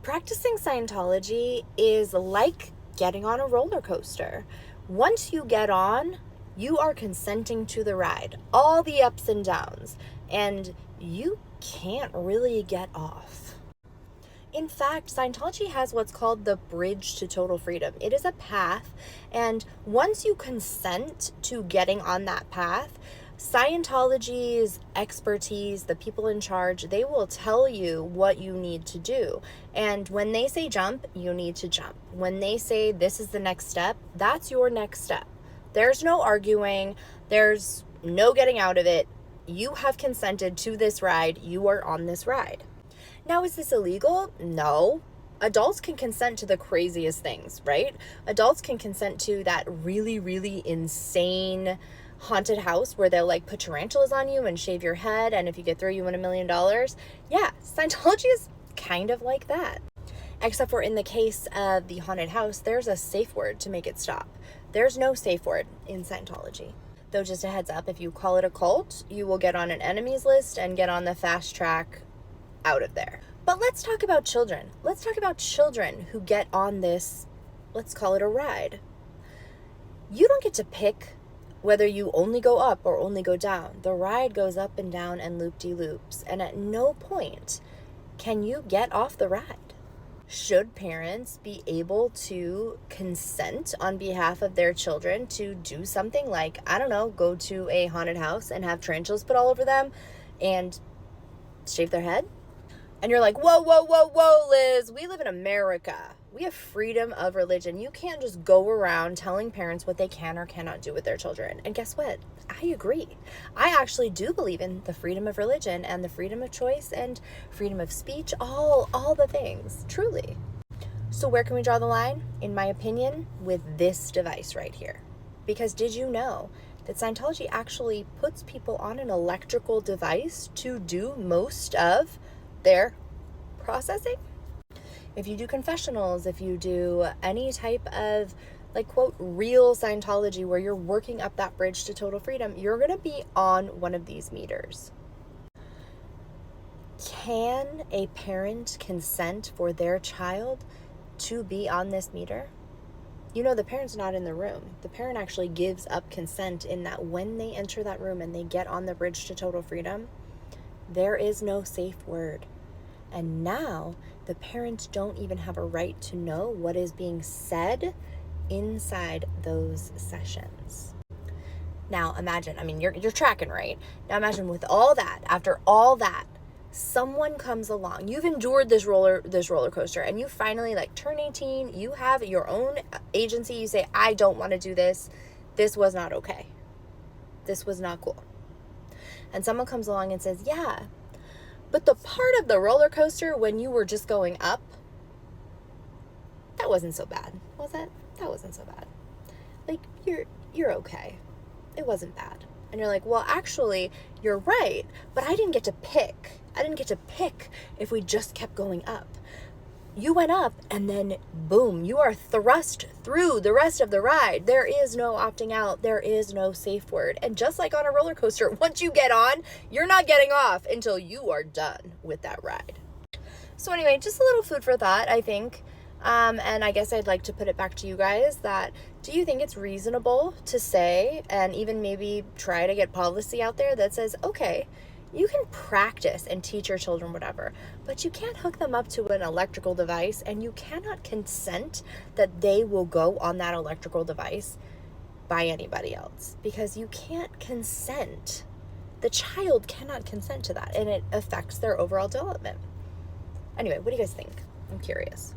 Practicing Scientology is like getting on a roller coaster. Once you get on, you are consenting to the ride, all the ups and downs, and you can't really get off. In fact, Scientology has what's called the bridge to total freedom. It is a path, and once you consent to getting on that path, Scientology's expertise, the people in charge, they will tell you what you need to do. And when they say jump, you need to jump. When they say this is the next step, that's your next step. There's no arguing. There's no getting out of it. You have consented to this ride. You are on this ride. Now, is this illegal? No. Adults can consent to the craziest things, right? Adults can consent to that really, really insane haunted house where they'll like put tarantulas on you and shave your head, and if you get through, you win $1 million. Yeah, Scientology is kind of like that. Except for in the case of the haunted house, there's a safe word to make it stop. There's no safe word in Scientology. Though, just a heads up, if you call it a cult, you will get on an enemies list and get on the fast track out of there. But let's talk about children. Let's talk about children who get on this, let's call it a ride. You don't get to pick whether you only go up or only go down. The ride goes up and down and loop-de-loops, and at no point can you get off the ride. Should parents be able to consent on behalf of their children to do something like, I don't know, go to a haunted house and have tarantulas put all over them and shave their head? And you're like, whoa, whoa, whoa, whoa, Liz, we live in America. We have freedom of religion. You can't just go around telling parents what they can or cannot do with their children. And guess what? I agree. I actually do believe in the freedom of religion and the freedom of choice and freedom of speech, all the things, truly. So where can we draw the line? In my opinion, with this device right here. Because did you know that Scientology actually puts people on an electrical device to do most of their processing? If you do confessionals, if you do any type of like quote real Scientology where you're working up that bridge to total freedom, you're going to be on one of these meters. Can a parent consent for their child to be on this meter? You know, the parent's not in the room. The parent actually gives up consent in that when they enter that room and they get on the bridge to total freedom, there is no safe word. And now the parents don't even have a right to know what is being said inside those sessions. Now imagine, you're tracking, right? Now imagine with all that, after all that, someone comes along. You've endured this roller coaster, and you finally turn 18. You have your own agency. You say, I don't want to do this. This was not okay. This was not cool. And someone comes along and says, yeah, but the part of the roller coaster when you were just going up, that wasn't so bad, was it? That wasn't so bad. You're okay. It wasn't bad. And you're like, well, actually, you're right, but I didn't get to pick. I didn't get to pick if we just kept going up. You went up, and then boom, you are thrust through the rest of the ride. There is no opting out. There is no safe word. And just like on a roller coaster, once you get on, you're not getting off until you are done with that ride. So anyway, just a little food for thought, I think. And I guess I'd like to put it back to you guys that, do you think it's reasonable to say, and even maybe try to get policy out there that says, okay, you can practice and teach your children whatever, but you can't hook them up to an electrical device, and you cannot consent that they will go on that electrical device by anybody else, because you can't consent. The child cannot consent to that, and it affects their overall development. Anyway, what do you guys think? I'm curious.